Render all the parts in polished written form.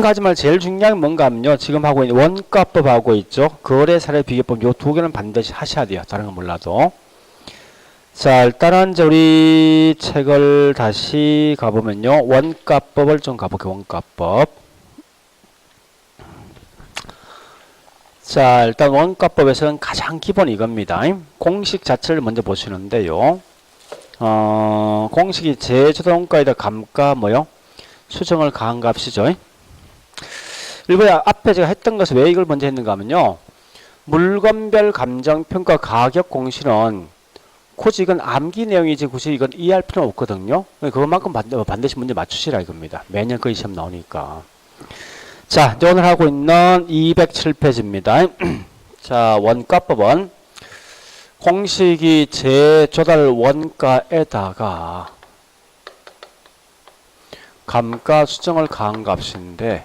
하지만 제일 중요한 게 뭔가 하면요. 지금 하고 있는 원가법하고 있죠. 거래사례 비교법 요 두 개는 반드시 하셔야 돼요. 다른 건 몰라도. 자, 일단은 이제 우리 책을 다시 가보면요. 원가법을 좀 가볼게요. 원가법. 자, 일단 원가법에서는 가장 기본 이겁니다. 공식 자체를 먼저 보시는데요. 공식이 제조동가에다 감가 뭐요? 수정을 가한 값이죠. 일부에 앞에 제가 했던 것을 왜 이걸 먼저 했는가 하면요. 물건별 감정평가 가격 공시는 굳이 이건 암기 내용이지 굳이 이건 이해할 필요는 없거든요. 그것만큼 반드시 문제 맞추시라 이겁니다. 매년 거의 시험 나오니까. 자, 이제 오늘 하고 있는 207페이지입니다. 자, 원가법은 공식이 재조달 원가에다가 감가 수정을 가한 값인데,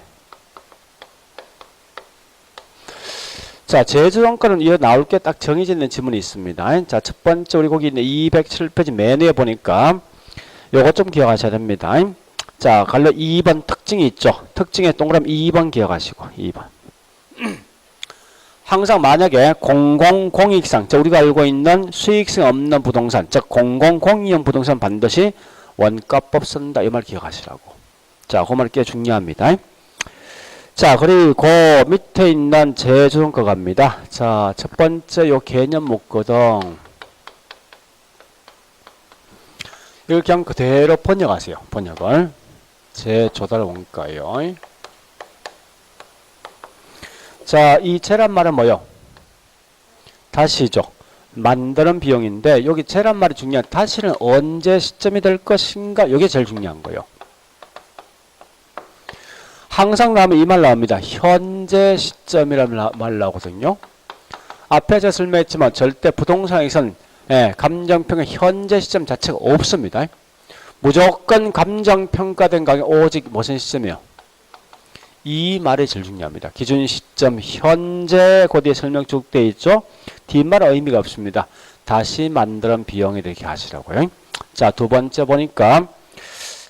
자, 재조정가는 이어 나올 게 딱 정해져 있는 지문이 있습니다. 자, 첫 번째 우리 거기 있는 207페이지 맨 위에 보니까 요거 좀 기억하셔야 됩니다. 자, 갈로 2번 특징이 있죠. 특징에 동그라미 2번 기억하시고 2번. 항상 만약에 공공공익상, 자, 우리가 알고 있는 수익성 없는 부동산, 즉 공공공익형 부동산 반드시 원가법 쓴다 이 말 기억하시라고. 자, 그 말 꽤 중요합니다. 자, 그리고 그 밑에 있는 재조정가 갑니다. 자, 첫 번째 요 개념 묻거든. 이걸 그냥 그대로 번역하세요. 번역을. 재조달 원가요. 자, 이 재란 말은 뭐요? 다시죠. 만드는 비용인데 여기 재란 말이 중요한 다시는 언제 시점이 될 것인가? 이게 제일 중요한 거예요. 항상 나오면 이 말 나옵니다. 현재 시점이라는 말 나오거든요. 앞에 제가 설명했지만 절대 부동산에선 감정평가 현재 시점 자체가 없습니다. 무조건 감정평가된 가격 오직 무슨 시점이요? 이 말이 제일 중요합니다. 기준 시점 현재 그 뒤에 설명 쭉 돼 있죠. 뒷말은 의미가 없습니다. 다시 만드는 비용이 이렇게 하시라고요. 자, 두 번째 보니까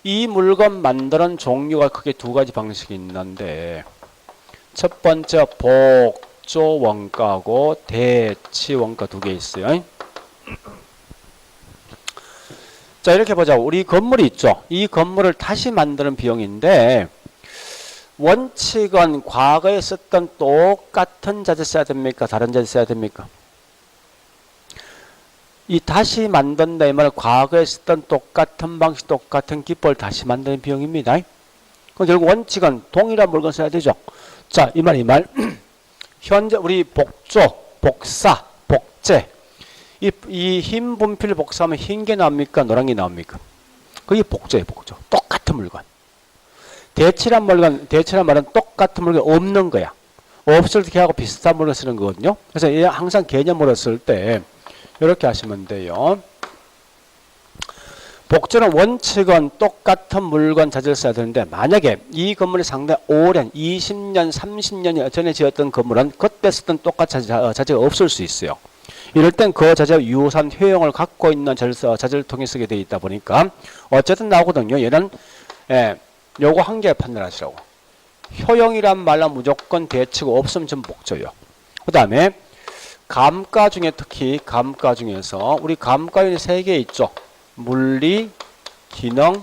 이 물건 만드는 종류가 크게 두 가지 방식이 있는데 첫 번째 복조 원가하고 대치 원가 두 개 있어요. 자, 이렇게 보자. 우리 건물이 있죠. 이 건물을 다시 만드는 비용인데 원칙은 과거에 썼던 똑같은 자재 써야 됩니까? 다른 자재 써야 됩니까? 이 다시 만든다 이 말은 과거에 쓰던 똑같은 방식, 똑같은 기법을 다시 만드는 비용입니다. 그럼 결국 원칙은 동일한 물건 써야 되죠. 자, 이 말. 현재 우리 복조, 복사, 복제. 이 흰 분필 복사하면 흰 게 나옵니까? 노란 게 나옵니까? 그게 복조예요, 복조. 똑같은 물건. 대치란 말은 똑같은 물건 없는 거야. 없을 때 하고 비슷한 물건 쓰는 거거든요. 그래서 항상 개념으로 쓸 때 이렇게 하시면 돼요. 복조는 원칙은 똑같은 물건 자재를 써야 되는데 만약에 이 건물이 상당히 오랜 20년, 30년 전에 지었던 건물은 그때 쓰던 똑같은 자재가 없을 수 있어요. 이럴 땐 그 자재와 유사한 효용을 갖고 있는 자재를 통해 쓰게 되어 있다 보니까 어쨌든 나오거든요. 얘는 요거 한 개 판단하시라고. 효용이란 말은 무조건 대치고 없으면 좀 복조요. 그 다음에 감가 중에 특히 감가 중에서 우리 감가윤이 3개 있죠. 물리, 기능,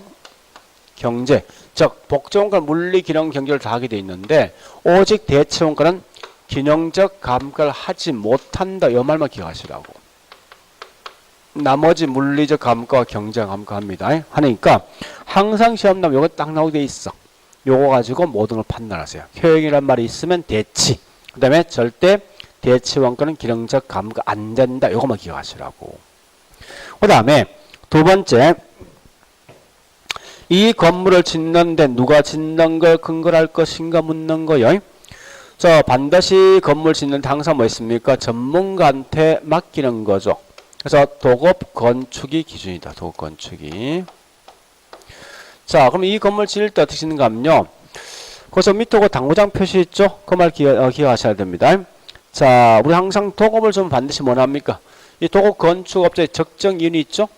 경제. 즉 복조원가는 물리, 기능, 경제를 다 하게 돼 있는데 오직 대치원가는 기능적 감가를 하지 못한다. 이 말만 기억하시라고. 나머지 물리적 감가와 경제적 감가합니다. 하니까 항상 시험 나오면 이거 딱 나오게 돼 있어. 요거 가지고 모든 걸 판단하세요. 효용이란 말이 있으면 대치. 그 다음에 절대 대치 원가는 기능적 감가 안 된다. 요거만 기억하시라고. 그 다음에 두 번째, 이 건물을 짓는데 누가 짓는 걸 근거로 할 것인가 묻는 거요. 자, 반드시 건물 짓는데 항상 뭐 있습니까? 전문가한테 맡기는 거죠. 그래서 도급 건축이 기준이다. 도급 건축이. 자, 그럼 이 건물 지을 때 어떻게 짓는가 하면요. 그래서 밑에 그 당구장 표시 있죠? 그 말 기억하셔야 됩니다. 자, 우리 항상 도급을 좀 반드시 뭐 합니까? 이 도급 건축업자의 적정 이윤이 있죠?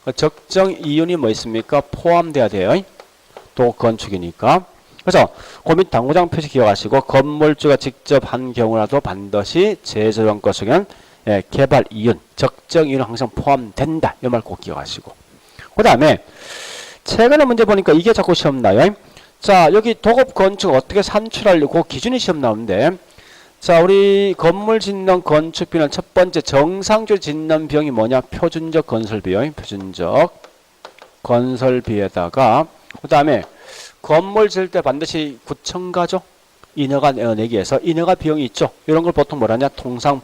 그 적정 이윤이 뭐 있습니까? 포함돼야 돼요. 도급 건축이니까. 그래서 그 밑 당구장 표시 기억하시고 건물주가 직접 한 경우라도 반드시 제조원가 속에는 개발 이윤, 적정 이윤은 항상 포함된다. 이 말 꼭 기억하시고. 그 다음에 최근에 문제 보니까 이게 자꾸 시험 나요. 자, 여기 도급 건축 어떻게 산출하려고 기준이 시험 나오는데, 자, 우리 건물 짓는 건축비는 첫 번째 정상적으로 짓는 비용이 뭐냐? 표준적 건설비용, 표준적 건설비에다가 그 다음에 건물 지을 때 반드시 구청가죠. 인허가 내기에서 인허가 비용이 있죠. 이런 걸 보통 뭐라냐? 통상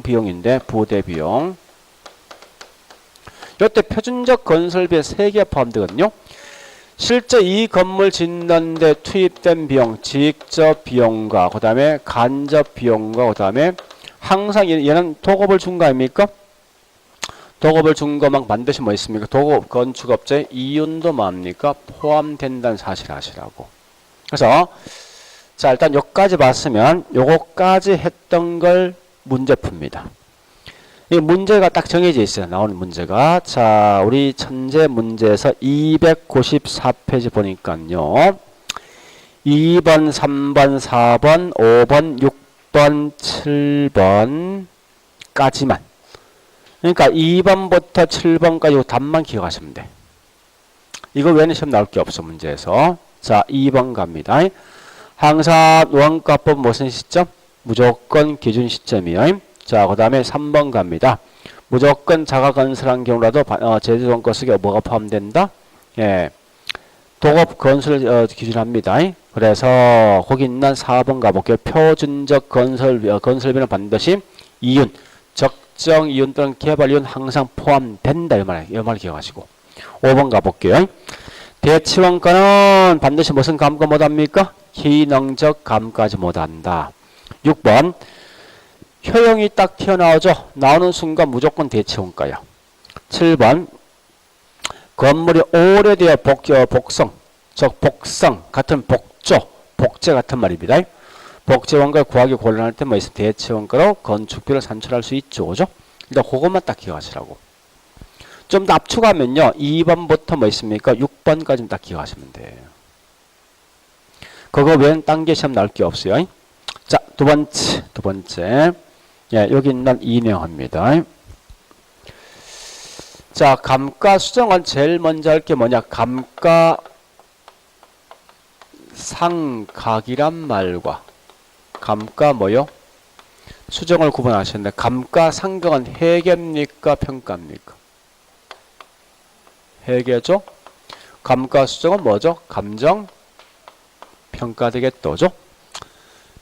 비용인데 부대 비용. 이때 표준적 건설비에 3개 포함되거든요. 실제 이 건물 짓는데 투입된 비용, 직접 비용과 그 다음에 간접 비용과 그 다음에 항상 얘는 도급을 준 거 아닙니까? 도급을 준 것만 반드시 뭐 있습니까? 도급 건축업자의 이윤도 뭐합니까? 포함된다는 사실 아시라고. 그래서 자, 일단 여기까지 봤으면 요거까지 했던 걸 문제 풉니다. 이 문제가 딱 정해져 있어요. 나오는 문제가. 자, 우리 천재 문제에서 294페이지 보니까요. 2번, 3번, 4번, 5번, 6번, 7번까지만. 그러니까 2번부터 7번까지 답만 기억하시면 돼. 이거 외에는 시험 나올 게 없어, 문제에서. 자, 2번 갑니다. 항상 원가법 무슨 시점? 무조건 기준 시점이요. 자, 그 다음에 3번 갑니다. 무조건 자가 건설한 경우라도 제조원가 속에 뭐가 포함된다? 예, 도급 건설 기준합니다. 그래서 거기 있는 4번 가볼게요. 표준적 건설비는 반드시 이윤, 적정 이윤 또는 개발 이윤 항상 포함된다. 이 말 기억하시고. 5번 가볼게요. 대치원가는 반드시 무슨 감가 못합니까? 기능적 감가지 못한다. 6번 효용이 딱 튀어나오죠. 나오는 순간 무조건 대치원가야. 7번 건물이 오래되어 복성, 즉 복성 같은 복제 같은 말입니다. 복제원가를 구하기 곤란할 때 뭐 있어? 대치원가로 건축비를 산출할 수 있죠. 그죠? 일단 그것만 딱 기억하시라고. 좀 더 압축하면요. 2번부터 뭐 있습니까? 6번까지 딱 기억하시면 돼요. 그거 외엔 단계 시험 나올 게 없어요. 자, 두 번째. 예, 여기 있는 인용합니다. 자, 감가 수정은 제일 먼저 할 게 뭐냐? 감가 상각이란 말과 감가 뭐요? 수정을 구분하셨는데 감가 상각은 해계입니까? 평가입니까? 해계죠? 감가 수정은 뭐죠? 감정 평가 되겠도죠?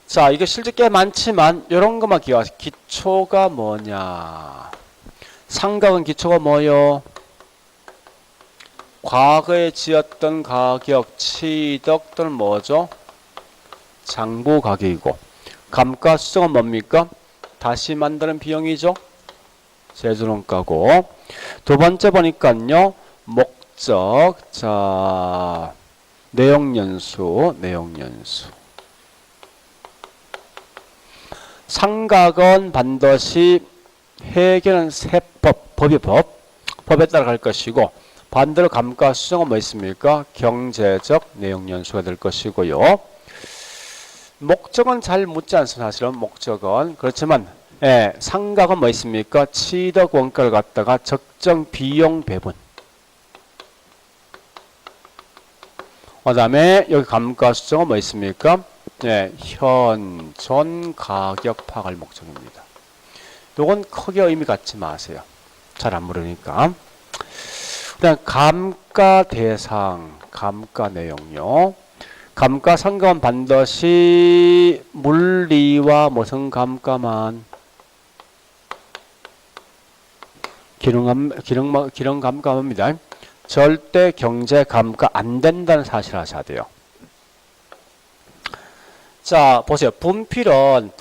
자, 이게 실제 꽤 많지만 이런 것만 기억하세요. 기초가 뭐냐? 상각은 기초가 뭐요? 과거에 지었던 가격, 취득 또는 뭐죠? 장부 가격이고 감가 수정은 뭡니까? 다시 만드는 비용이죠? 제조원가고. 두 번째 보니까요. 목적. 자, 내용연수. 상각은 반드시 해계는 세법, 법에 따라 갈 것이고 반대로 감가 수정은 뭐 있습니까? 경제적 내용연수가 될 것이고요. 목적은 잘 묻지 않습니다. 사실은 목적은. 그렇지만 상각은 뭐 있습니까? 취득 원가를 갖다가 적정 비용 배분. 그 다음에 여기 감가 수정은 뭐 있습니까? 현존 가격 파악할 목적입니다. 요건 크게 의미 갖지 마세요. 잘 안 모르니까. 그다음 감가 대상, 감가 내용요. 감가 상각은 반드시 물리와 무슨 감가만 기능 감가입니다. 절대 경제 감가 안 된다는 사실 아셔야 돼요. 자, 보세요. 분필은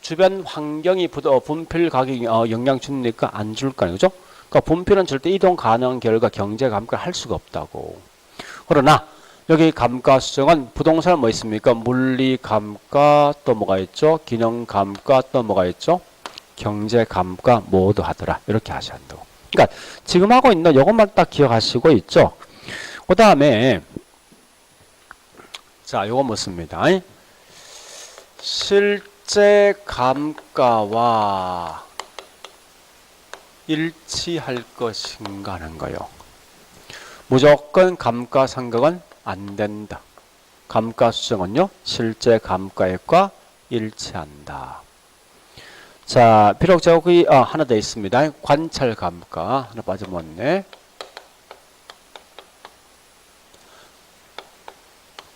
주변 환경이 분필 가격이 영향 줍니까? 안 줄까요? 그죠? 그러니까 분필은 절대 이동 가능한 결과 경제 감가를 할 수가 없다고. 그러나 여기 감가 수정은 부동산은 뭐 있습니까? 물리 감가 또 뭐가 있죠? 기능 감가 또 뭐가 있죠? 경제 감가 모두 하더라. 이렇게 하셔야 한다고. 그러니까 지금 하고 있는 이것만 딱 기억하시고 있죠. 그 다음에 자, 요거 묻습니다. 실제 감가와 일치할 것인가 하는 거예요. 무조건 감가상각은 안 된다. 감가수정은요, 실제 감가액과 일치한다. 자, 비록 저기 하나 더 있습니다. 관찰감가 하나 빠져먹었네.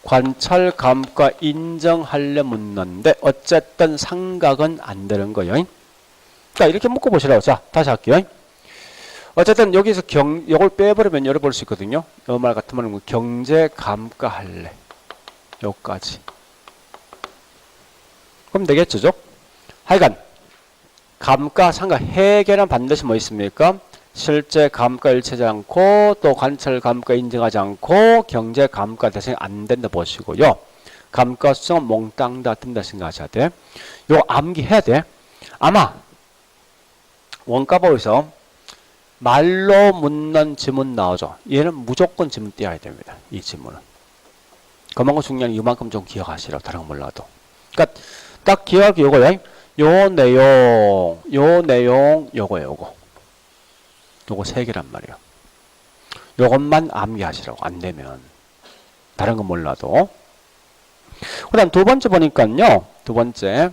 관찰감가 인정하려 묻는데 어쨌든 상각은 안 되는 거예요. 자, 이렇게 묶어보시라고. 자, 다시 할게요. 어쨌든 여기서 요걸 빼버리면 열어볼 수 있거든요. 이 말 같으면 경제감가 할래. 요까지. 그럼 되겠죠? 하여간 감가, 상각, 해결은 반드시 뭐 있습니까? 실제 감가 일치하지 않고 또 관찰 감가 인정하지 않고 경제 감가 대상이 안 된다 보시고요. 감가 수정은 몽땅 다 뜬다 생각하셔야 돼. 요거 암기해야 돼. 아마 원가법에서 말로 묻는 지문 나오죠. 얘는 무조건 지문 띄어야 됩니다. 이 지문은. 그만큼 중요한 이만큼 좀 기억하시라고. 다른 거 몰라도. 그러니까 딱 기억하기 요거요. 요 내용, 요거. 요거 세 개란 말이에요. 요것만 암기하시라고. 안 되면. 다른 건 몰라도. 그 다음 두 번째 보니까요. 두 번째.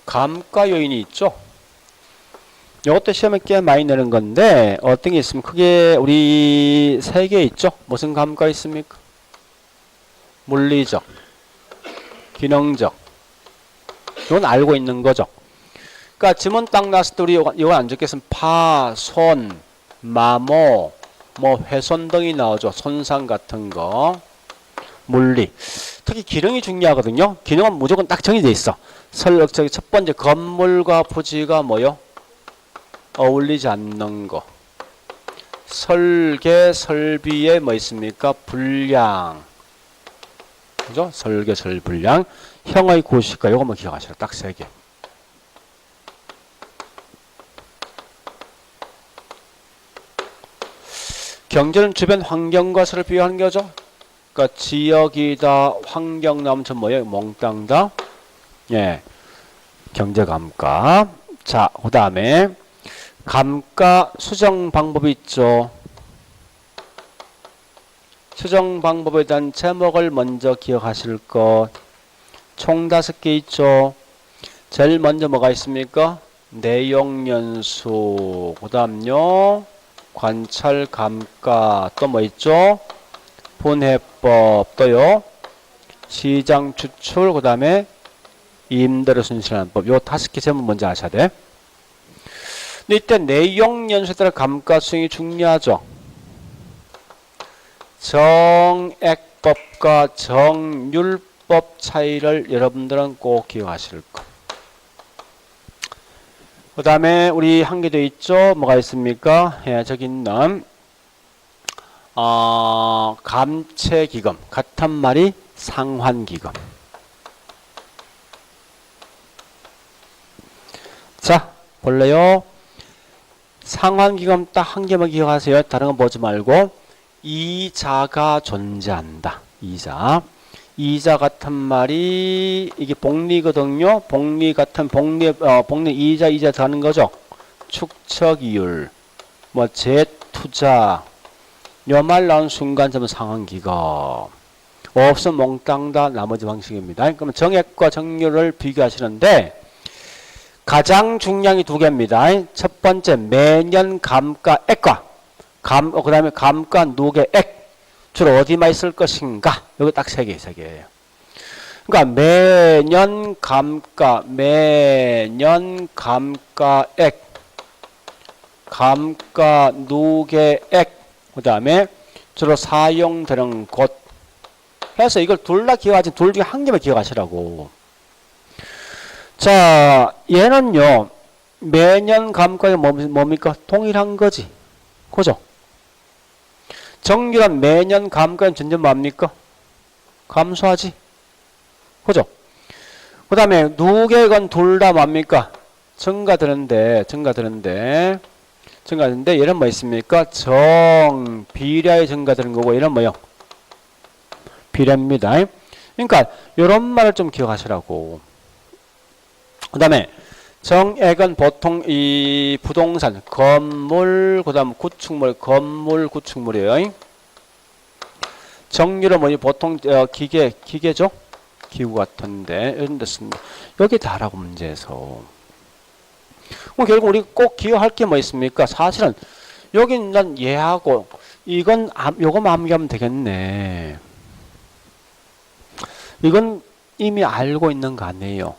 감가 요인이 있죠. 요것도 시험에 꽤 많이 내는 건데, 어떤 게 있으면 크게 우리 세 개 있죠. 무슨 감가 있습니까? 물리적, 기능적. 이건 알고 있는 거죠. 그러니까 지문 딱 났을 때 우리 이건 안 적겠으면 파, 손, 마모, 뭐 훼손 등이 나오죠. 손상 같은 거. 물리. 특히 기능이 중요하거든요. 기능은 무조건 딱 정해져 있어. 저기 첫 번째 건물과 부지가 뭐요? 어울리지 않는 거. 설계, 설비에 뭐 있습니까? 불량. 그죠? 설계, 설불량. 형의 고시가 요것만 기억하시라. 딱 세 개. 경제는 주변 환경과 서로 비교하는 거죠. 그러니까 지역이다, 환경 나오면 전 뭐예요? 몽땅 다. 예. 경제감가. 자, 그 다음에 감가 수정 방법이 있죠. 수정 방법에 대한 제목을 먼저 기억하실 것. 총 5개 있죠. 제일 먼저 뭐가 있습니까? 내용연수. 그 다음요. 관찰 감가. 또 뭐 있죠? 분해법. 또요. 시장 추출. 그 다음에 임대료 순실하는 법. 요 5개 제목 먼저 아셔야 돼. 근데 이때 내용연수에 따라 감가 수정이 중요하죠. 정액법과 정률법 차이를 여러분들은 꼭 기억하실 것. 그 다음에 우리 한 개 더 있죠. 뭐가 있습니까? 예, 저기 있는 감채기금. 같은 말이 상환기금. 자, 볼래요? 상환기금 딱 한 개만 기억하세요. 다른 거 보지 말고. 이자가 존재한다. 이자 같은 말이 이게 복리거든요. 복리 같은 복리 이자 더하는 거죠. 축척이율, 뭐 재투자. 요 말 나온 순간 전부 상환기금. 없으면 몽땅 다 나머지 방식입니다. 그러면 정액과 정률을 비교하시는데 가장 중요한 게 두 개입니다. 첫 번째 매년 감가액과 그 다음에 감가 누계액 주로 어디만 있을 것인가? 여기 딱 세 개예요. 그러니까 매년 감가액, 감가 누계액, 그 다음에 주로 사용되는 곳 해서 이걸 둘 다 기억하지, 둘 중에 한 개만 기억하시라고. 자, 얘는요 매년 감가액 뭡니까? 동일한 거지. 그죠? 정규란 매년 감가는 전제 뭡니까? 감소하지. 그죠? 그 다음에 누계액은 둘 다 뭡니까? 증가되는데 증가하는데 얘는 뭐 있습니까? 정비례에 증가되는 거고 얘는 뭐요? 비례입니다. 그러니까 이런 말을 좀 기억하시라고. 그 다음에 정액은 보통 이 부동산, 건물, 그 다음 구축물, 건물, 구축물이에요. 정률은 뭐니? 보통 기계죠? 기구 같은데 이런 데 씁니다. 여기 다라고 문제에서. 그럼 결국 우리 꼭 기억할 게 뭐 있습니까? 사실은 여기 난 얘하고 이건 요거만 암기하면 되겠네. 이건 이미 알고 있는 거 아니에요.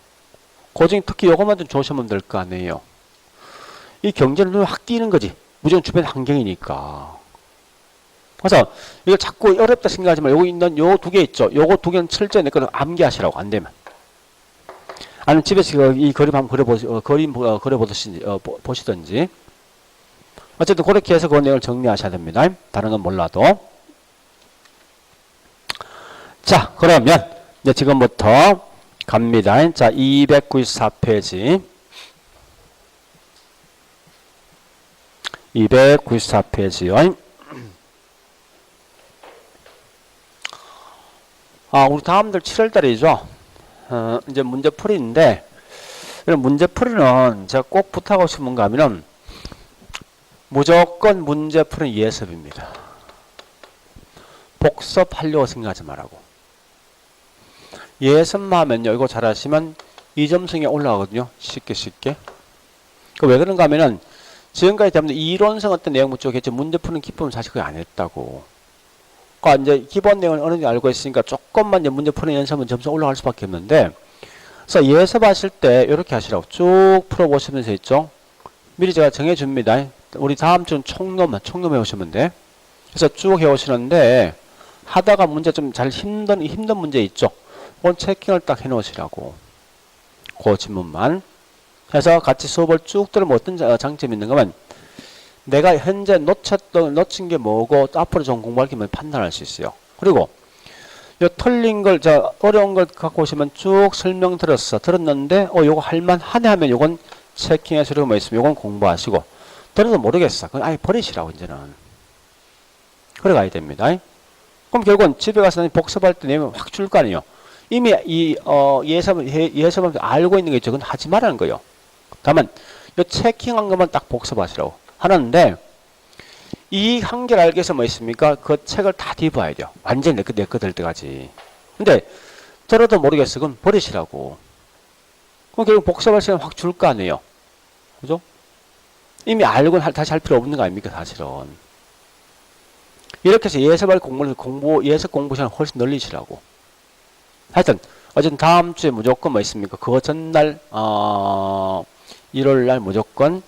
고증 특히 요것만 좀 조심하면 될 거 아니에요. 이 경제는 눈에 확 띄는 거지. 무조건 주변 환경이니까. 그래서 이거 자꾸 어렵다 생각하지 말고 여기 있는 요 두 개 있죠. 요거 두 개는 철저히 내 거는 암기하시라고 안 되면. 아니면 집에서 이 그림 한번 보시든지. 어쨌든 그렇게 해서 그 내용을 정리하셔야 됩니다. 다른 건 몰라도. 자, 그러면 이제 지금부터 갑니다. 자, 294페이지. 294페이지요. 우리 다음달 7월달이죠. 이제 문제풀이인데, 이런 문제풀이는 제가 꼭 부탁하고 싶은 뭔가 하면은, 무조건 문제풀이는 예습입니다. 복습하려고 생각하지 말라고. 예습만 하면요, 이거 잘하시면 2점승에 올라가거든요. 쉽게. 왜 그런가 하면은, 지금까지 때문에 이론성 어떤 내용 묻죠. 문제 푸는 기쁨은 사실 거의 안 했다고. 그러니까 이제 기본 내용을 어느 정도 알고 있으니까 조금만 이제 문제 푸는 연습은 점수 올라갈 수밖에 없는데, 그래서 예습하실 때 이렇게 하시라고 쭉 풀어보시면서 있죠. 미리 제가 정해줍니다. 우리 다음 주는 총론 해오시면 돼. 그래서 쭉 해오시는데, 하다가 문제 좀 잘 힘든 문제 있죠. 그건 체킹을 딱 해놓으시라고. 그 질문만. 해서 같이 수업을 쭉 들으면 어떤 장점이 있는 거면 내가 현재 놓친 게 뭐고 앞으로 좀 공부할 게 뭐 판단할 수 있어요. 그리고 요 틀린 걸, 어려운 걸 갖고 오시면 쭉 설명 들었는데, 요거 할만하네 하면 요건 체킹해서 이런 거 있으면 요건 공부하시고, 들어도 모르겠어. 그건 아예 버리시라고, 이제는. 그래 가야 됩니다. 그럼 결국은 집에 가서 복습할 때 내면 확 줄 거 아니에요. 이미 예습을 알고 있는 게 있죠. 그건 하지 말라는 거예요. 다만, 요 체킹한 것만 딱 복습하시라고 하는데, 이 한계를 알기 위해서 뭐 있습니까? 그 책을 다 뒤봐야 돼요. 완전히 내 거 될 때까지. 근데, 들어도 모르겠어. 그건 버리시라고. 그럼 결국 복습할 시간 확 줄 거 아니에요. 그죠? 이미 알고는 다시 할 필요 없는 거 아닙니까, 사실은. 이렇게 해서 예습할 예습 공부 시간 훨씬 늘리시라고. 하여튼, 어쨌든 다음 주에 무조건 뭐 있습니까? 그 전날, 1월 날 무조건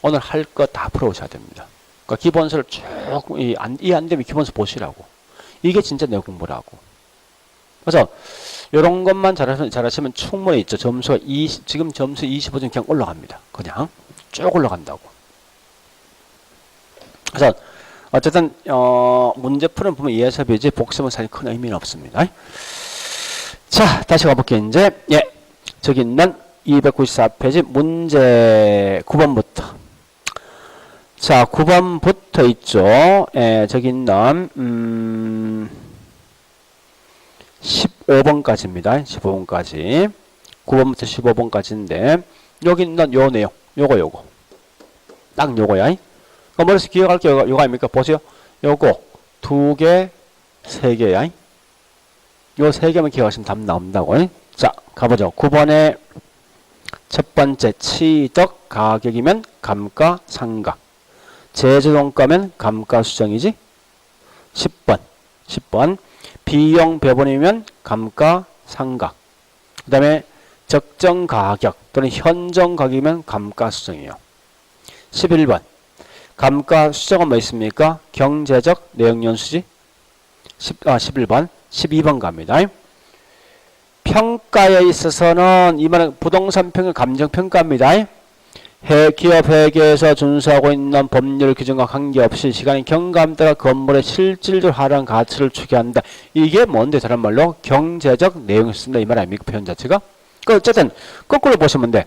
오늘 할 거 다 풀어오셔야 됩니다. 그러니까 기본서를 쭉, 안 되면 기본서 보시라고. 이게 진짜 내 공부라고. 그래서, 요런 것만 잘하시면 충분히 있죠. 지금 점수 25점 그냥 올라갑니다. 그냥 쭉 올라간다고. 그래서, 어쨌든, 문제 푸는 부분 예습이지 복습은 사실 큰 의미는 없습니다. 자, 다시 가볼게요, 이제. 저기 있는 294페이지 문제 9번부터. 자, 9번부터 있죠. 저기 있는, 15번까지입니다. 15번까지. 9번부터 15번까지인데, 여기 있는 요 내용. 요거. 딱 요거야. 머릿속에 기억할 게 요거 아닙니까? 보세요. 요거 2개, 3개야. 요 3개만 기억하시면 답 나온다고. 자, 가보죠. 9번에 첫 번째, 취득 가격이면 감가상각. 제조동가면 감가수정이지. 10번. 비용 배분이면 감가상각. 그 다음에 적정가격 또는 현정가격이면 감가수정이에요. 11번. 감가수정은 뭐 있습니까? 경제적 내역연수지. 11번. 12번 갑니다. 평가에 있어서는 이 말은 부동산 평가 감정평가입니다. 기업 회계에서 준수하고 있는 법률 규정과 관계없이 시간이 경감되가 건물의 실질적으로 하락한 가치를 추계한다. 이게 뭔데 다른 말로 경제적 내용이 쓴다 이 말 아닙니까? 표현 자체가. 어쨌든 거꾸로 보시면 돼.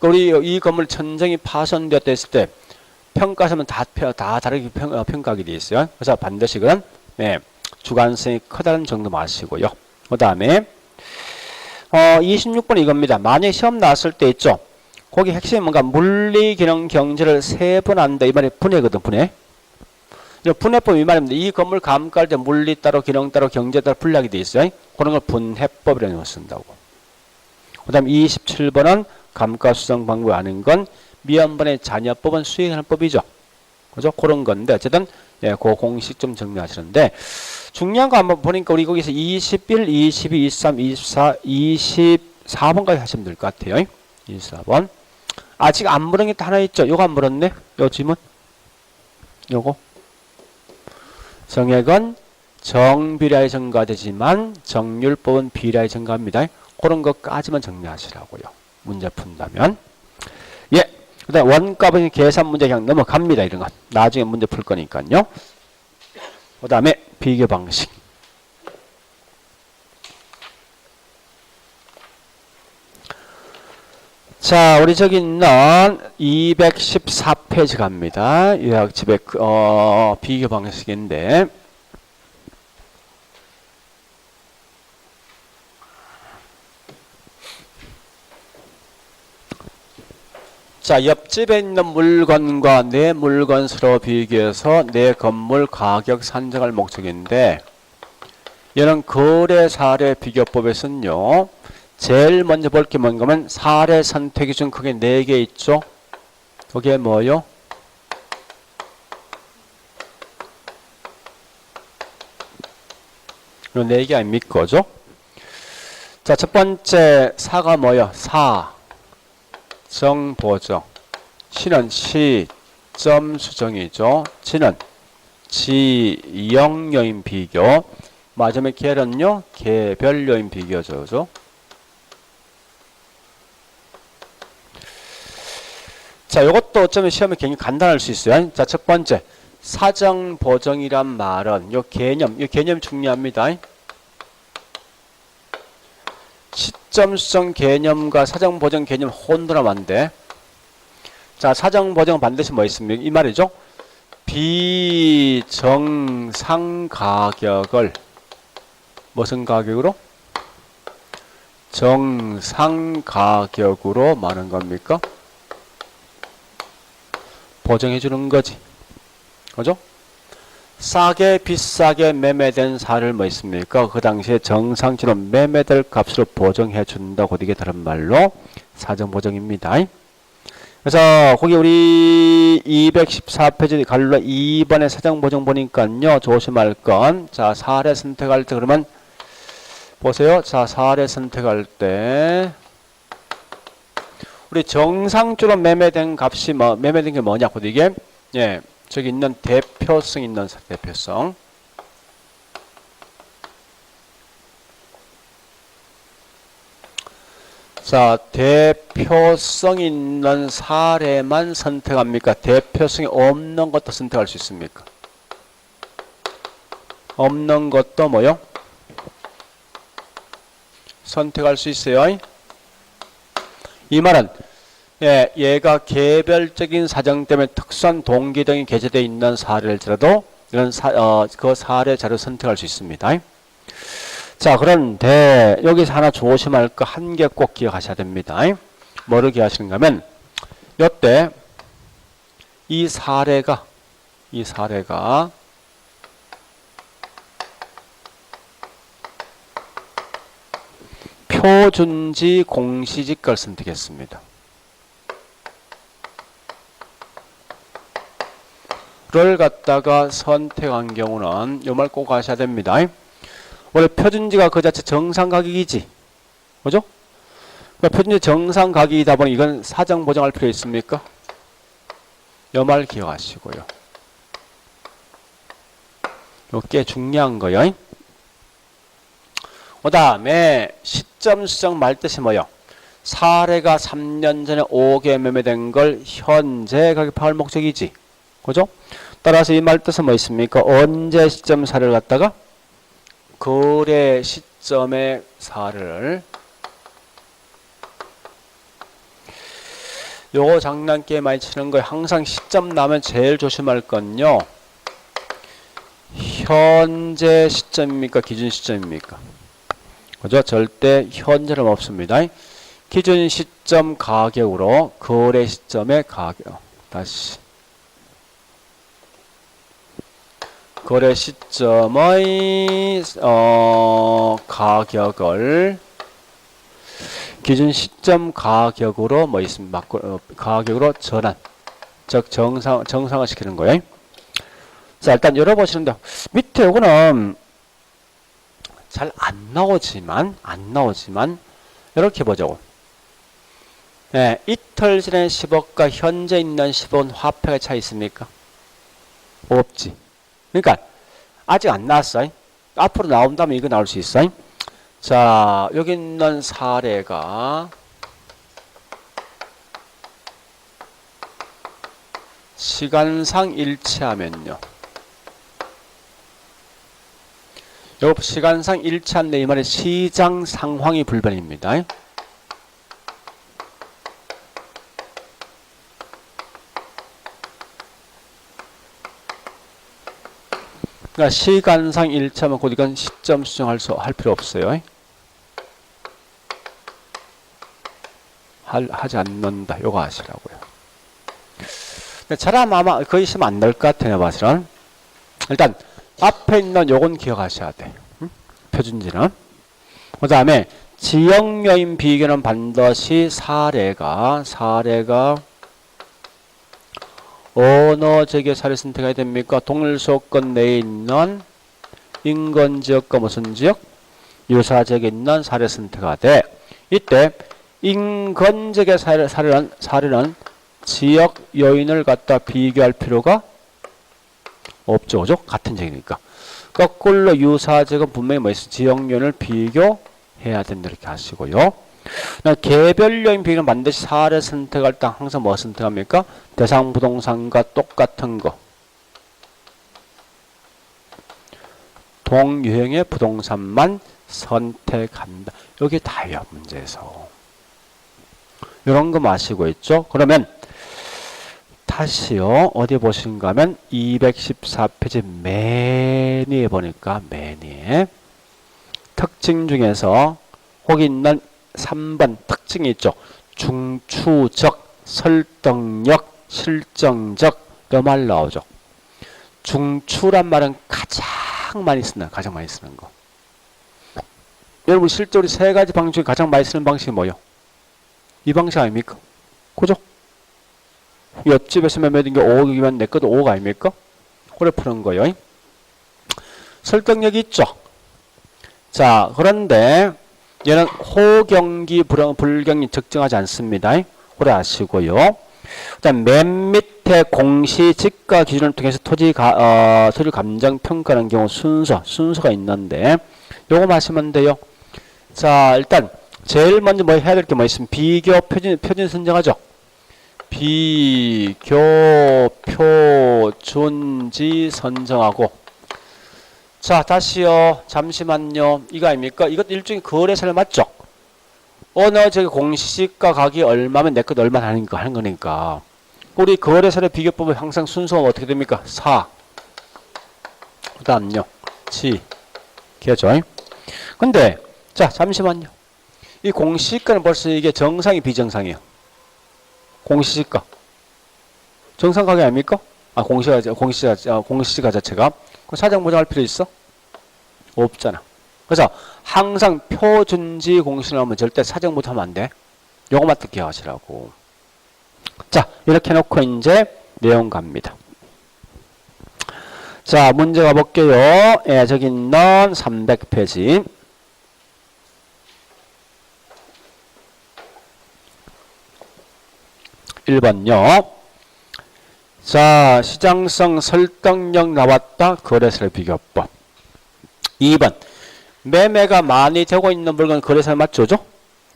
우리 이 건물 천정이 파손되었다 했을 때 평가서면 다 다르게 평가하게 되어 있어요. 그래서 반드시 그런 주관성이 크다는 정도 마시고요. 그 다음에 26번 이겁니다. 만약에 시험 나왔을 때 있죠. 거기 핵심이 뭔가 물리, 기능, 경제를 세 번 한다. 이 말이 분해거든, 분해. 분해법 이 말입니다. 이 건물 감가할 때 물리 따로, 기능 따로, 경제 따로 분리하게 돼 있어요. 그런 걸 분해법이라는 걸 쓴다고. 그 다음 27번은 감가수정 방법이 아닌 건 미연분의 잔여법은 수행하는 법이죠. 그죠? 그런 건데, 어쨌든, 그 공식 좀 정리하시는데, 중요한 거 한번 보니까 우리 거기서 21, 22, 23, 24, 24번까지 하시면 될 것 같아요. 24번. 아직 안 물은 게 하나 있죠? 요거 안 물었네? 요 질문? 요거. 정액은 정비례에 증가되지만 정률법은 비례에 증가합니다. 그런 것까지만 정리하시라고요. 문제 푼다면. 예. 그 다음 원가분의 계산 문제 그냥 넘어갑니다. 이런 건. 나중에 문제 풀 거니까요. 그 다음에 비교 방식. 자, 우리 저기 있는 214페이지 갑니다. 요약집의 비교 방식인데, 자, 옆집에 있는 물건과 내 물건 서로 비교해서 내 건물 가격 산정할 목적인데, 이런 거래 사례 비교법에서는요, 제일 먼저 볼 게 뭔가 하면 사례 선택이 좀 크게 4개 있죠. 그게 뭐요? 요 4개 아닙니까? 그죠? 자, 첫 번째 사가 뭐요? 정 보정. 시는 시점 수정이죠. 지는 지역 요인 비교. 마지막에 개는요? 개별 요인 비교죠. 그죠? 자, 요것도 어쩌면 시험에 굉장히 간단할 수 있어요. 자, 첫 번째. 사정 보정이란 말은 요 개념 중요합니다. 시점 수정 개념과 사정 보정 개념 혼돈하면 안 돼. 자, 사정 보정은 반드시 뭐 있습니까? 이 말이죠. 비정상 가격을 무슨 가격으로? 정상 가격으로 말하는 겁니까? 보정해 주는 거지. 그죠? 싸게 비싸게 매매된 사를 뭐 있습니까? 그 당시에 정상치로 매매될 값으로 보정해 준다고 이게 다른 말로 사정 보정입니다. 그래서 거기 우리 214페이지 갈로 2번의 사정 보정 보니까요. 조심할 건, 자, 사례 선택할 때 그러면 보세요. 자, 사례 선택할 때 우리 정상적으로 매매된 값이 매매된 게 뭐냐고 이게 저기 있는 대표성 있는 대표성. 자, 대표성 있는 사례만 선택합니까? 대표성이 없는 것도 선택할 수 있습니까? 없는 것도 뭐요? 선택할 수 있어요. 이 말은 얘가 개별적인 사정 때문에 특수한 동기 등이 게재되어 있는 사례일지라도 이런 그 사례 자료 선택할 수 있습니다. 자, 그런데 여기서 하나 조심할 거 한 개 꼭 기억하셔야 됩니다. 뭐를 기억하시는가 하면 이때 이 사례가 표준지 공시지 걸 선택했습니다. 를 갖다가 선택한 경우는 요 말 꼭 아셔야 됩니다. 원래 표준지가 그 자체 정상 가격이지. 그죠? 그러니까 표준지 정상 가격이다 보니 이건 사정 보정할 필요 있습니까? 요 말 기억하시고요. 요 꽤 중요한 거요. 그 다음에 시점 수정 말 뜻이 뭐요? 사례가 3년 전에 5개 매매된 걸 현재 가격 파할 목적이지. 그죠? 따라서 이 말 뜻은 뭐 있습니까? 언제 시점 사례를 갖다가 거래 시점의 사례를 요거 장난게임 많이 치는 거예요. 항상 시점 나면 제일 조심할 건요. 현재 시점입니까? 기준 시점입니까? 그죠? 절대 현재는 없습니다. 기준 시점 가격으로 거래 시점의 가격. 다시. 거래 시점의 가격을 기준 시점 가격으로 뭐 있습니다. 가격으로 전환. 즉 정상화 시키는 거예요. 자, 일단 열어보시는데 밑에 요거는 잘 안 나오지만 이렇게 보자고. 네, 이틀 전에 10억과 현재 있는 10억은 화폐가 차이 있습니까? 없지. 그러니까 아직 안 나왔어. 앞으로 나온다면 이거 나올 수 있어. 자, 여기 있는 사례가 시간상 일치하면요. 요 시간상 일치한데 이 말은 시장 상황이 불변입니다. 그러니까 시간상 일치하면 곧 이건 시점 수정할 필요 없어요. 하지 않는다. 요거 하시라고요. 잘하면 아마 거의 있으면 안 될 것 같아요. 봐서는. 일단 앞에 있는 요건 기억하셔야 돼. 표준지는. 그 다음에 지역 요인 비교는 반드시 사례가 어느 지역의 사례 선택해야 됩니까? 동일수도권 내에 있는 인근 지역과 무슨 지역? 유사 지역에 있는 사례 선택하되 이때 인근 지역의 사례는 지역 요인을 갖다 비교할 필요가 없죠. 그죠? 같은 지역이니까. 거꾸로 유사 지역은 분명히 뭐 있어? 지역 요인을 비교해야 된다. 이렇게 하시고요. 개별 요인 비교는 반드시 사례 선택할 때 항상 뭐 선택합니까? 대상 부동산과 똑같은 거. 동유형의 부동산만 선택한다. 여기 다예요. 문제에서. 이런 거 마시고 있죠. 그러면 다시요. 어디 보신가 하면 214페이지 맨 위에 보니까 맨 위에 특징 중에서 거기 있는 3번 특징이 있죠. 중추적, 설득력, 실정적 이 말 나오죠. 중추란 말은 가장 많이 쓰는 거. 여러분 실제로 세 가지 방식 중에 가장 많이 쓰는 방식이 뭐예요? 이 방식 아닙니까? 그죠? 옆집에서 매매된 게 5억이면 내 것도 5억 아닙니까? 그래 푸는 거예요. 설득력이 있죠. 자, 그런데 얘는 호경기 불경이 적정하지 않습니다. 그래 아시고요. 일단 맨 밑에 공시지가 기준을 통해서 토지 감정 평가하는 경우 순서가 있는데 요거 마시면 돼요. 자, 일단 제일 먼저 뭐 해야 될 게 뭐 있으면 비교 표준 선정하죠. 비교 표준지 선정하고. 자, 다시요. 잠시만요. 이거 아닙니까? 이것도 일종의 거래사례 맞죠? 어느 저기 공시지가 가격이 얼마면 내 것 얼마 하는 거니까. 우리 거래사례 비교법은 항상 순서가 어떻게 됩니까? 4. 그 다음요. 7. 기억죠? 근데, 자, 잠시만요. 이 공시지가는 벌써 이게 정상이 비정상이에요. 공시지가. 정상 가격 아닙니까? 아, 공시지가 자체가. 사정 보장할 필요 있어? 없잖아. 그래서 항상 표준지 공시를 하면 절대 사정 못하면 안 돼. 요거만 또 기억하시라고. 자, 이렇게 해놓고 이제 내용 갑니다. 자, 문제 가볼게요. 예, 저기 있는 300페이지. 1번요. 자, 시장성 설득력 나왔다. 거래사례 비교법. 2번. 매매가 많이 되고 있는 물건 거래사례 맞죠?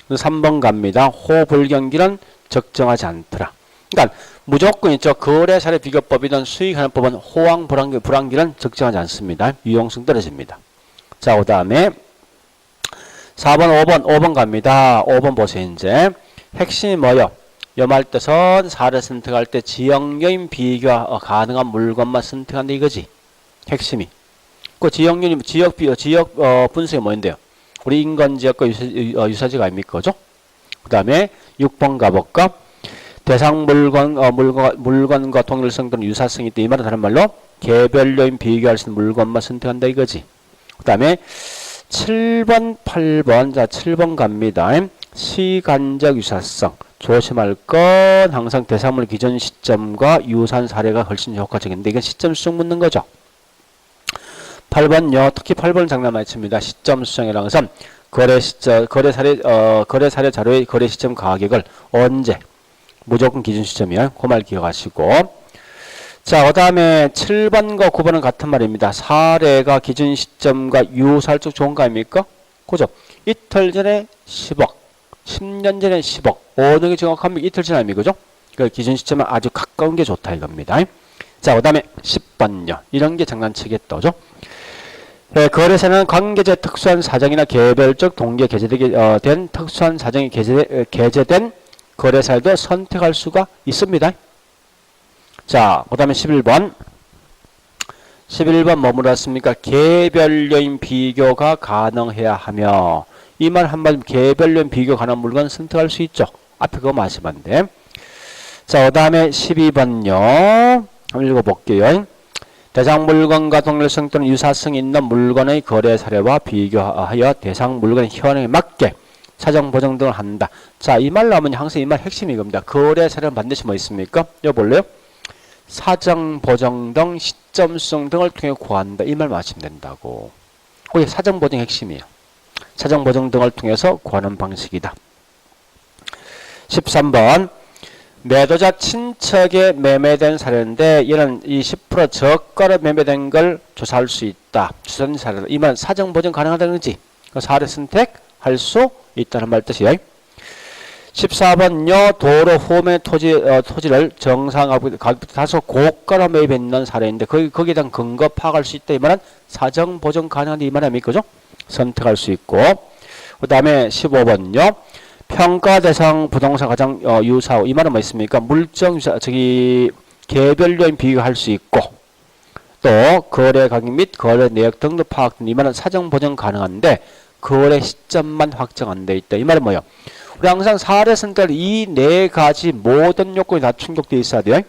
3번 갑니다. 호불경기는 적정하지 않더라. 그러니까 무조건 있죠. 거래사례 비교법이든 수익하는 법은 호황 불황기는 적정하지 않습니다. 유용성 떨어집니다. 자, 그 다음에 4번, 5번 갑니다. 5번 보세요. 이제 핵심이 뭐요? 염할 뜻은 사례 선택할 때 지역요인 비교가 가능한 물건만 선택한다 이거지. 핵심이. 그 지역요인 지역 분석이 뭐인데요? 우리 인근 지역과 유사지가 아닙니까? 그죠? 그다음에 6번 가볼까? 대상 물건과 동일성 또는 유사성이 있다. 이 말은 다른 말로 개별 요인 비교할 수 있는 물건만 선택한다 이거지. 그다음에 7번, 8번. 자, 7번 갑니다. 시간적 유사성. 조심할 건 항상 대상물 기존 시점과 유사한 사례가 훨씬 효과적인데 이건 시점 수정 묻는 거죠. 8번요. 특히 8번은 장난 많이 칩니다. 시점 수정이라는 것은 거래 사례 자료의 거래 시점 가격을 언제 무조건 기준 시점이야. 그 말 기억하시고. 자, 그 다음에 7번과 9번은 같은 말입니다. 사례가 기준 시점과 유사할 적 좋은 거 아닙니까? 그죠? 이틀 전에 10억, 10년 전에 10억. 어느 게 정확하면 이틀 전 아닙니까? 그죠? 그 기준 시점은 아주 가까운 게 좋다 이겁니다. 자, 그 다음에 10번요. 이런 게 장난치겠다. 그죠? 네, 거래사는 관계자 특수한 사정이나 개별적 동기에 게재되게 된 특수한 사정이 게재된 거래사에도 선택할 수가 있습니다. 자, 그 다음에 11번. 11번 뭐 물었습니까? 개별 요인 비교가 가능해야 하며 이 말 한마디로 개별 요인 비교 가능한 물건 선택할 수 있죠. 앞에 그거 마시면 안 돼. 자, 그 다음에 12번요. 한번 읽어볼게요. 대상 물건과 동일성 또는 유사성이 있는 물건의 거래 사례와 비교하여 대상 물건의 현황에 맞게 사정 보정 등을 한다. 자, 이 말로 하면 항상 이 말 핵심이 이겁니다. 거래 사례는 반드시 뭐 있습니까? 이거 볼래요? 사정 보정 등 시점 수정 등을 통해 구한다. 이 말 마시면 된다고. 그게 사정 보정 핵심이에요. 사정 보정 등을 통해서 구하는 방식이다. 13번. 매도자 친척에 매매된 사례인데 이는 이 10% 저가로 매매된 걸 조사할 수 있다. 주선 사례다. 이 말 사정 보정 가능하다는 거지. 사례 선택할 수 있다는 말 뜻이에요. 14번요. 도로 후면 토지를 정상하고 다소 고가로 매입했는 사례인데 거기에 대한 근거 파악할 수 있다. 이 말은 사정 보정 가능한데 이 말 아닙니까? 그죠? 선택할 수 있고. 그 다음에 15번요. 평가 대상 부동산 가장 유사하고 이 말은 뭐 있습니까? 물정 유사 개별 요인 비교할 수 있고 또 거래 가격 및 거래 내역 등도 파악 이 말은 사정 보정 가능한데 거래 시점만 확정 안 돼 있다. 이 말은 뭐예요? 우리 항상 사례 선택할 이 네 가지 모든 요건이 다 충족되어 있어야 돼요.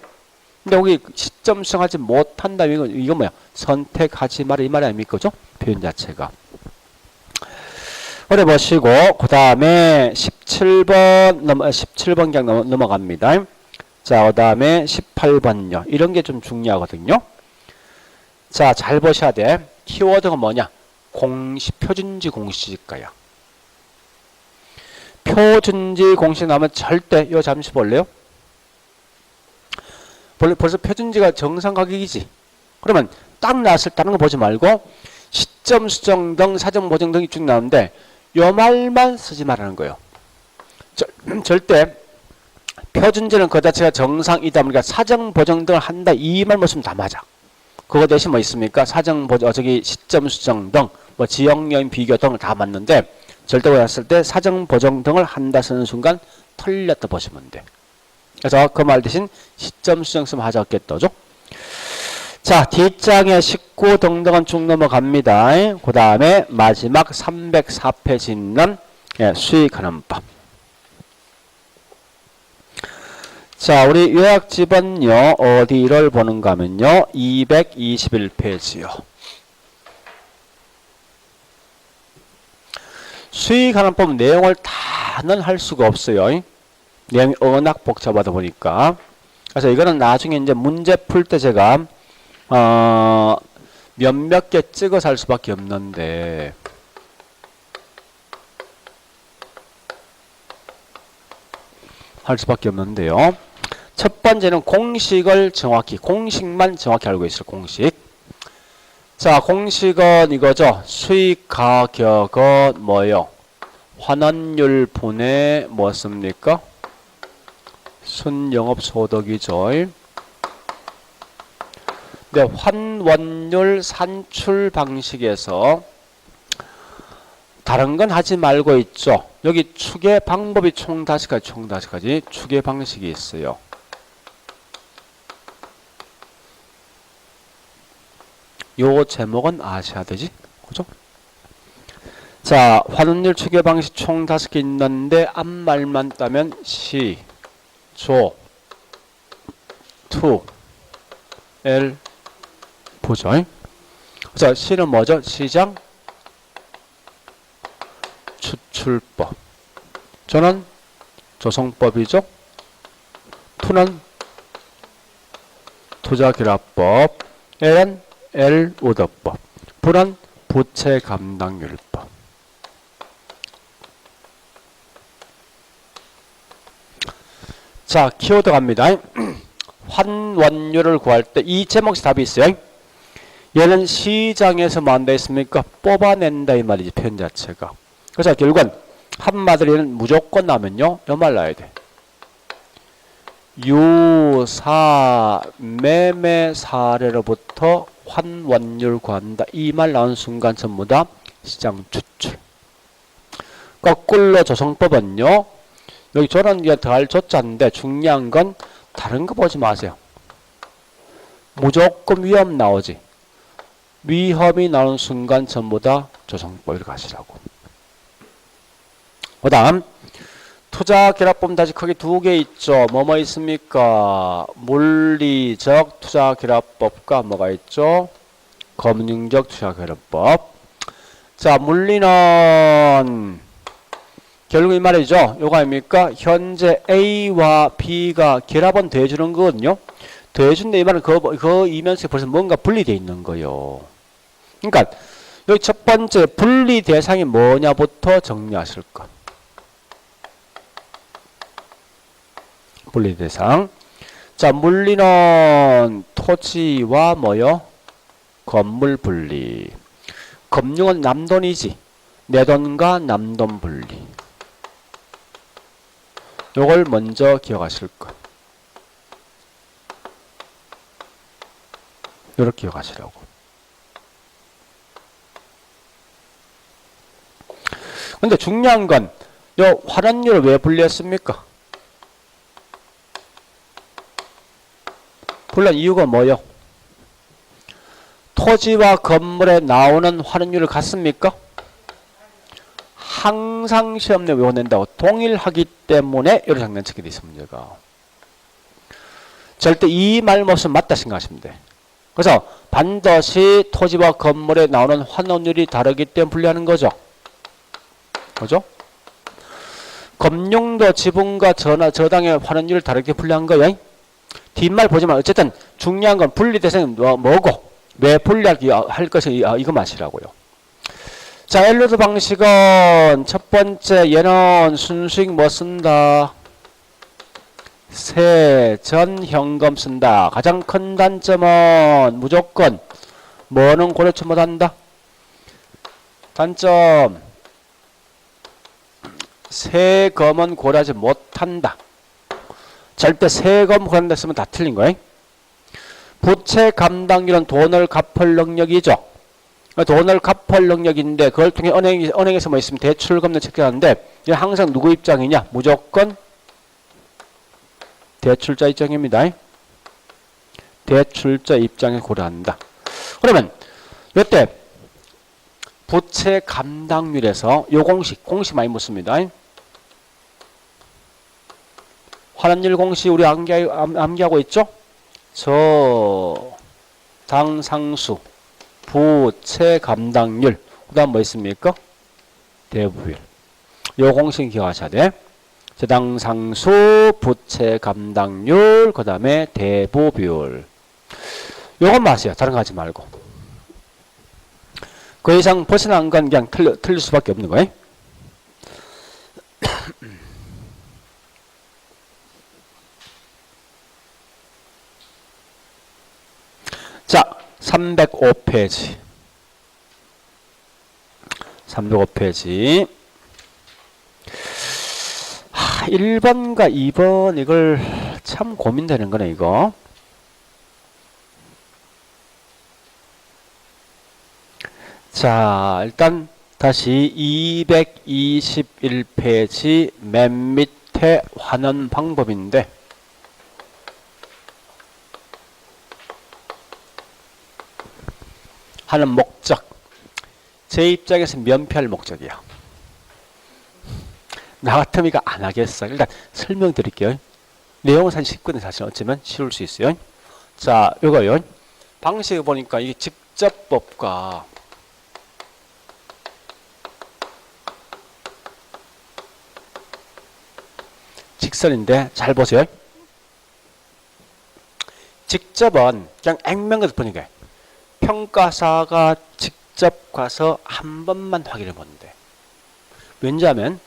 근데 여기 시점 수정하지 못한다. 이거 뭐야? 선택하지 마라. 이 말이 아닙니까? 그죠? 표현 자체가. 그래 보시고 그 다음에 17번 그냥 넘어갑니다. 자, 그 다음에 18번요. 이런 게 좀 중요하거든요. 자, 잘 보셔야 돼. 키워드가 뭐냐? 표준지 공시지가야. 표준지 공시 나오면 절대 이거 잠시 볼래요? 벌써 표준지가 정상 가격이지. 그러면 딱 나왔을 때 다른 거 보지 말고 시점 수정 등 사정 보정 등이 쭉 나오는데 요 말만 쓰지 말라는 거예요. 절대 표준지는 그 자체가 정상이다 보니까 사정 보정 등을 한다 이 말만 쓰면 다 맞아. 그거 대신 뭐 있습니까? 사정 보정 시점 수정 등 뭐 지역 요인 비교 등을 다 맞는데 절대 보았을 때 사정 보정 등을 한다 쓰는 순간 틀렸다 보시면 돼. 그래서 그 말 대신 시점 수정 쓰면 하자겠다죠. 자, 뒷장에 19 등등은 쭉 넘어갑니다. 그 다음에 마지막 304페이지 있는 수익하는 법. 자, 우리 요약집은요, 어디를 보는가 하면요, 221페이지요. 수익하는 법 내용을 다는 할 수가 없어요. 내용이 워낙 복잡하다 보니까. 그래서 이거는 나중에 이제 문제 풀 때 제가 몇몇 개 찍어서 할 수밖에 없는데 첫 번째는 공식만 정확히 알고 있어요. 공식. 자, 공식은 이거죠. 수익 가격은 뭐예요? 환원율 분의 뭐습니까? 순영업소득이죠. 네, 환원율 산출 방식에서 다른 건 하지 말고 있죠. 여기 추계 방법이 총 5가지 추계 방식이 있어요. 요 제목은 아셔야 되지. 그죠? 자, 환원율 추계 방식 총 5개 있는데 앞말만 따면 시, 조, 투, 엘, 보죠. 자, 시는 뭐죠? 시장, 추출법. 조는 조성법이죠. 투는 투자결합법. 엘은 엘오더법. 부는 부채감당률법. 자, 키워드 갑니다. 환원율을 구할 때 이 제목이 답이 있어요. 얘는 시장에서 뭐 한다 했습니까? 뽑아낸다 이 말이지, 표현 자체가. 그래서 결국은 한마디로 얘는 무조건 나면요, 요 말 나야 돼. 유사 매매 사례로부터 환원율 구한다 이 말 나온 순간 전부 다 시장 추출. 거꾸로 조성법은요, 여기 저런 게 더할 조자인데 중요한 건 다른 거 보지 마세요. 무조건 위험 나오지. 위험이 나오는 순간 전부 다 조성법을 가시라고. 그 다음 투자결합법 다시 크게 2개 있죠. 뭐뭐 있습니까? 물리적 투자결합법과 뭐가 있죠? 금융적 투자결합법. 자, 물리는 결국 이 말이죠. 요거 아닙니까? 현재 A와 B가 결합은 돼주는 거거든요. 돼준데 이 말은 그 이면서 벌써 뭔가 분리되어 있는 거예요. 그러니까 여기 첫 번째 분리 대상이 뭐냐부터 정리하실 거. 분리 대상. 자, 물리는 토지와 뭐요? 건물 분리. 금융은 남돈이지. 내 돈과 남돈 분리. 요걸 먼저 기억하실 거. 요렇게 기억하시라고. 근데 중요한 건 요 환원율을 왜 분리했습니까? 분리한 이유가 뭐요? 토지와 건물에 나오는 환원율을 같습니까? 항상 시험에 외워낸다고 동일하기 때문에 이런 장난치게 돼 있습니다. 문제가. 절대 이 말 못은 맞다 생각하시면 돼. 그래서 반드시 토지와 건물에 나오는 환원율이 다르기 때문에 분리하는 거죠. 그죠? 금융도 지분과 저당의 환원율을 다르게 분리한 거예요. 뒷말 보지만 어쨌든 중요한 건 분리 대상이 뭐고 왜 분리할 것이 이거 마시라고요. 자, 엘로드 방식은 첫 번째 얘는 순수익 뭐 쓴다? 세전 현금 쓴다. 가장 큰 단점은 무조건 뭐는 고려치 못한다? 단점 세금은 고려하지 못한다. 절대 세금 고려한다 쓰면 다 틀린 거예요. 부채 감당률은 돈을 갚을 능력이죠. 돈을 갚을 능력인데 그걸 통해 은행에서 뭐 있으면 대출금리 체크하는데 이게 항상 누구 입장이냐? 무조건 대출자 입장입니다. 대출자 입장에 고려한다. 그러면 이때 부채 감당률에서 요 공식 많이 묻습니다. 환원율 공식 우리 암기하고 있죠? 저당상수 부채 감당률 그 다음 뭐 있습니까? 대부비율. 요 공식 기억하셔야 돼. 저당상수 부채 감당률 그 다음에 대부비율. 요것만 하세요. 다른 거 하지 말고. 그 이상 벗어난 건 그냥 틀릴 수밖에 없는 거예요. 자, 305페이지. 305페이지. 1번과 2번 이걸 참 고민되는 거네, 이거. 자, 일단 다시 221페이지 맨 밑에 환원 방법인데 하는 목적. 제 입장에서 면피할 목적이야. 나 같으면 이거 안 하겠어. 일단 설명드릴게요. 내용은 사실 쉽거든요. 사실 어쩌면 쉬울 수 있어요. 자, 요거요. 방식을 보니까 이게 직접법과 직선인데 잘 보세요. 직접은 그냥 액면가서 보는 거예요. 평가사가 직접 가서 한 번만 확인해 보는데. 왜냐면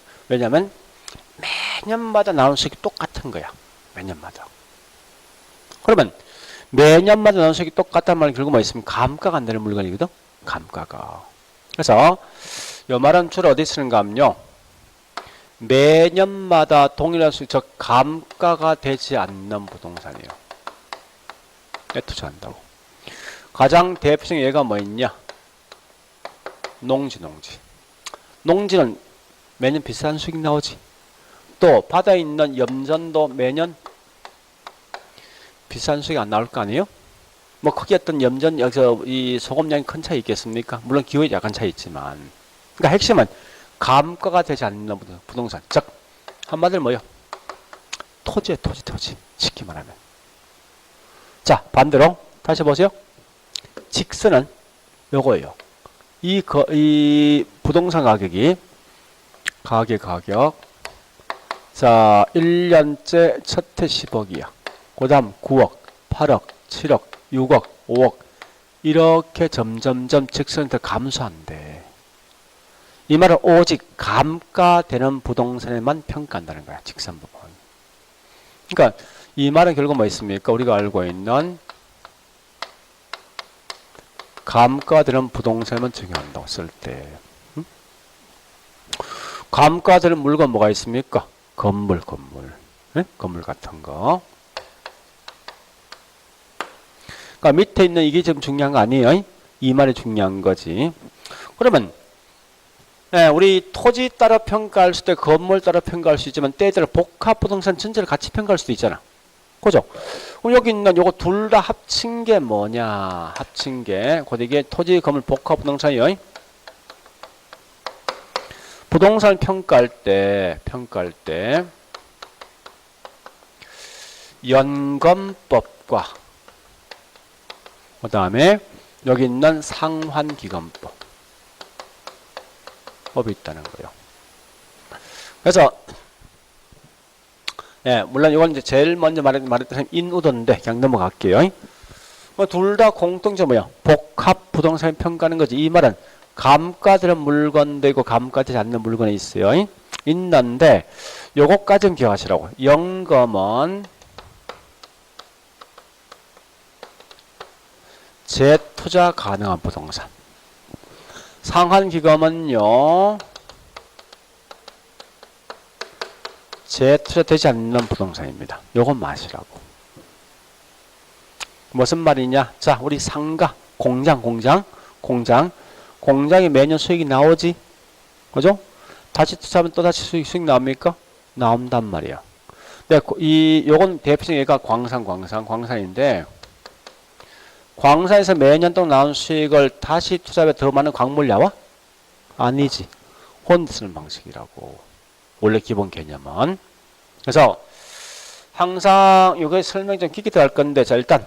매년마다 나오는 수익이 똑같은 거야. 매년마다. 그러면 매년마다 나오는 수익이 똑같다는 말은 결국 뭐 있으면 감가가 안 되는 물건이거든. 감가가. 그래서 이 말은 주로 어디 쓰는가 하면요. 매년마다 동일한 수익, 즉 감가가 되지 않는 부동산이에요. 투자한다고. 가장 대표적인 예가 뭐 있냐? 농지. 농지는 매년 비싼 수익 나오지. 또 바다에 있는 염전도 매년 비싼 수익 안 나올 거 아니에요? 뭐 크게 어떤 염전 여기서 이 소금량이 큰 차이 있겠습니까? 물론 기호에 약간 차이 있지만. 그러니까 핵심은 감가가 되지 않는 부동산. 즉 한마디로 뭐요? 토지에 토지. 쉽게 말하면. 자, 반대로 다시 보세요. 직선은 요거예요. 이 부동산 가격. 자, 1년째 첫해 10억이야. 그 다음 9억, 8억, 7억, 6억, 5억. 이렇게 점점점 직선이 더 감소한대. 이 말은 오직 감가되는 부동산에만 평가한다는 거야. 직선 부분. 그러니까 이 말은 결국 뭐 있습니까? 우리가 알고 있는 감가되는 부동산에만 적용한다고 쓸 때. 감가되는 물건 뭐가 있습니까? 건물. 네? 건물 같은 거. 그러니까 밑에 있는 이게 좀 중요한 거 아니에요? 이 말이 중요한 거지. 그러면 네, 우리 토지 따라 평가할 수 있고 건물 따라 평가할 수 있지만 때때로 복합 부동산 전체를 같이 평가할 수도 있잖아. 그죠? 그럼 여기 있는 요거 둘 다 합친 게 뭐냐? 합친 게 곧 이게 토지 건물 복합 부동산이요. 부동산 평가할 때 연금법과 그 다음에 여기 있는 상환기금법 법이 있다는 거예요. 그래서 예, 물론 이건 이제 제일 먼저 말했던 인우도인데 그냥 넘어갈게요. 둘 다 공통점 뭐야? 복합 부동산 평가하는 거지. 이 말은 감가되는 물건도 있고 감가되지 않는 물건이 있어요. 있는데 요거까지는 기억하시라고. 연금은 재투자 가능한 부동산. 상환기금은요. 재투자되지 않는 부동산입니다. 요건 마시라고. 무슨 말이냐? 자, 우리 상가, 공장이 매년 수익이 나오지? 그죠? 다시 투자하면 또 다시 수익 나옵니까? 나온단 말이야. 근데 요건 대표적인 예가 광산인데, 광산에서 매년 동안 나온 수익을 다시 투자하면 더 많은 광물 나와? 아니지. 혼자 쓰는 방식이라고. 원래 기본 개념은. 그래서 항상 이거 설명 좀 깊게 들어갈 건데, 자, 일단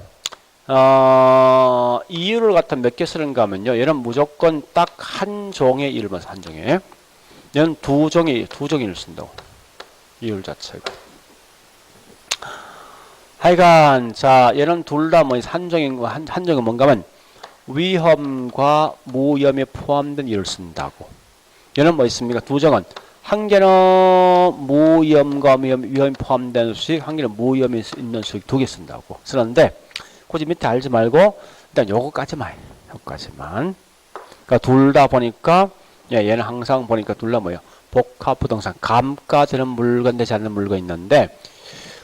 이유를 갖다 몇 개 쓰는가 하면요. 얘는 무조건 딱 한 종의 이유를 한 종에. 얘는 두 종의 이유를 쓴다고. 이유 자체가. 하여간, 자, 얘는 둘 다 뭐 한 종인 뭔가 하면 위험과 무위험에 포함된 이유를 쓴다고. 얘는 뭐 있습니까? 두 종은 한 개는 무위험과 위험이 포함된 수익, 한 개는 무위험이 있는 수익 두 개 쓴다고. 쓰는데, 굳이 밑에 알지 말고, 일단 요거까지만. 그러니까 둘 다 보니까, 얘는 항상 보니까 둘 다 뭐예요? 복합 부동산, 감가되는 물건 되지 않는 물건 있는데,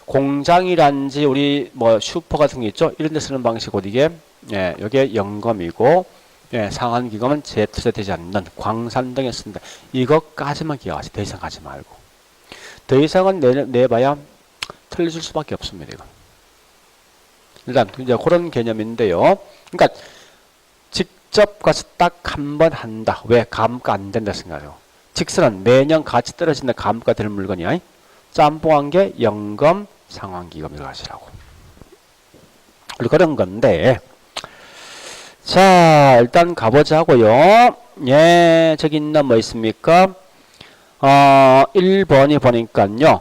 공장이란지 우리 뭐 슈퍼 같은 게 있죠? 이런 데 쓰는 방식 곧 이게, 요게 연금이고, 예, 상환기금은 재투자되지 않는 광산 등에 쓴다. 이것까지만 기억하세요. 더 이상 가지 말고. 더 이상은 내봐야 틀리실 수밖에 없습니다. 이거. 일단 이제 그런 개념인데요. 그러니까 직접 가서 딱 한 번 한다. 왜? 감가 안 된다 생각해요. 직선은 매년 가치 떨어지는 감가 될 물건이야. 짬뽕한 게 연금 상환기금 들어가시라고. 그런 건데, 자, 일단 가보자고요. 예, 저기 있나 뭐 있습니까? 1번이 보니까요.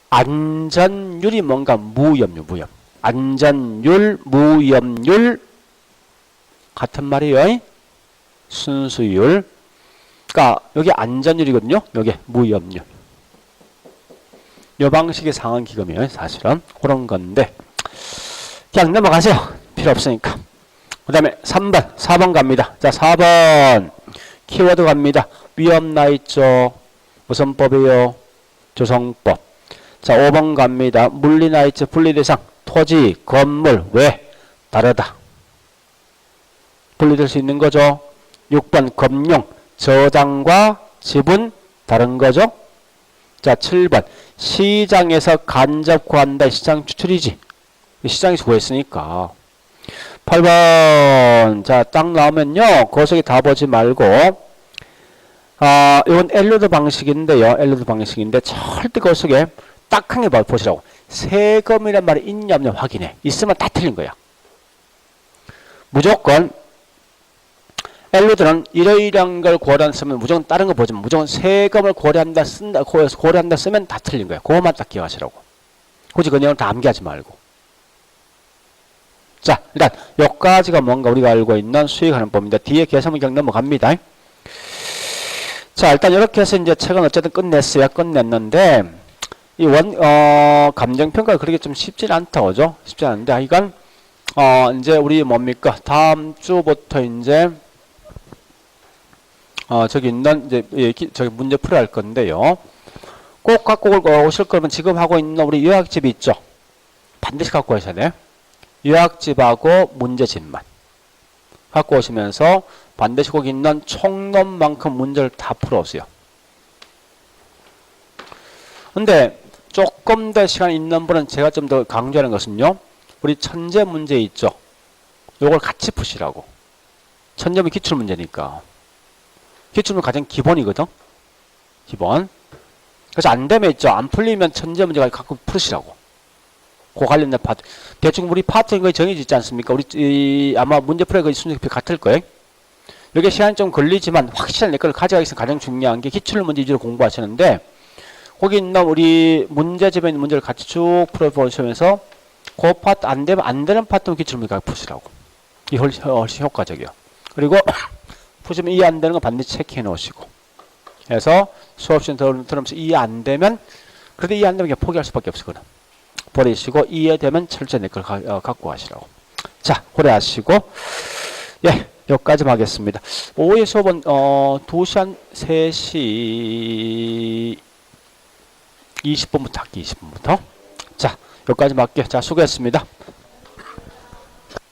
안전율이 뭔가 무염률. 안전율, 무염률 같은 말이에요. 순수율. 그러니까 여기 안전율이거든요. 여기 무염률. 이 방식의 상환기금이에요. 사실은 그런 건데 그냥 넘어가세요. 필요 없으니까. 그 다음에 3번, 4번 갑니다. 자, 4번 키워드 갑니다. 위험 나 있죠. 무슨 법이요? 조성법. 자, 5번 갑니다. 물리 나 있죠. 분리대상. 토지, 건물. 왜? 다르다. 분리될 수 있는 거죠. 6번 금융. 저당과 지분 다른 거죠. 자, 7번 시장에서 간접 구한다. 시장 추출이지. 시장에서 구했으니까. 8번 자, 딱 나오면요. 거석이 다 보지 말고 이건 엘로드 방식인데요. 엘로드 방식인데 절대 거석에 딱 한 개 보시라고. 세금이란 말이 있냐 없냐 확인해. 있으면 다 틀린 거야. 무조건 엘로드는 이러이러한 걸 고려한 쓰면 무조건 다른 거 보지 마. 무조건 세금을 고려한다 쓴다 고려한다 쓰면 다 틀린 거야. 그것만 딱 기억하시라고. 굳이 그 내용을 다 암기하지 말고. 자, 일단 여기까지가 뭔가 우리가 알고 있는 수익하는 법입니다. 뒤에 계산문 그냥 넘어갑니다. 자, 일단 이렇게 해서 이제 책은 어쨌든 끝냈어요. 끝냈는데 이 감정평가가 그렇게 좀 쉽진 않다, 그죠? 쉽지 않은데 이건 이제 우리 뭡니까? 다음 주부터 이제 저기 있는 이제 저기 문제 풀어야 할 건데요. 꼭 갖고 오실 거면 지금 하고 있는 우리 요약집이 있죠. 반드시 갖고 오셔야 돼요. 요약집하고 문제집만 갖고 오시면서 반드시 거기 있는 총론만큼 문제를 다 풀어오세요. 근데 조금 더 시간 있는 분은 제가 좀 더 강조하는 것은요. 우리 천재 문제 있죠. 요걸 같이 푸시라고. 천재는 기출문제니까. 기출문제 가장 기본이거든. 기본. 그래서 안 되면 있죠. 안 풀리면 천재 문제가 갖고 풀으시라고. 그 관련된 파트. 대충 우리 파트인 거에 정해져 있지 않습니까? 우리 아마 문제 풀이가 그 순서 같을 거예요. 여기 시간이 좀 걸리지만 확실한 내 걸 가져가기 위해서 가장 중요한 게 기출문제 위주로 공부하시는데 거기 있는 우리 문제집에 있는 문제를 같이 쭉 풀어보시면서 그 파트 안 되면 안 되는 파트는 기출문제 푸시라고. 이게 훨씬 효과적이에요. 그리고 푸시면 이해 안 되는 거 반드시 체크해 놓으시고 그래서 수업 시간 들으면서 이해 안 되면 그래도 이해 안 되면 그냥 포기할 수밖에 없거든. 버리시고 이해되면 철저히 내 걸 갖고 가시라고. 자, 고려하시고 예, 여기까지 하겠습니다. 오후에 수업은 2시 한 3시 20분부터 할게요. 20분부터. 자, 여기까지 할게요. 자, 수고했습니다.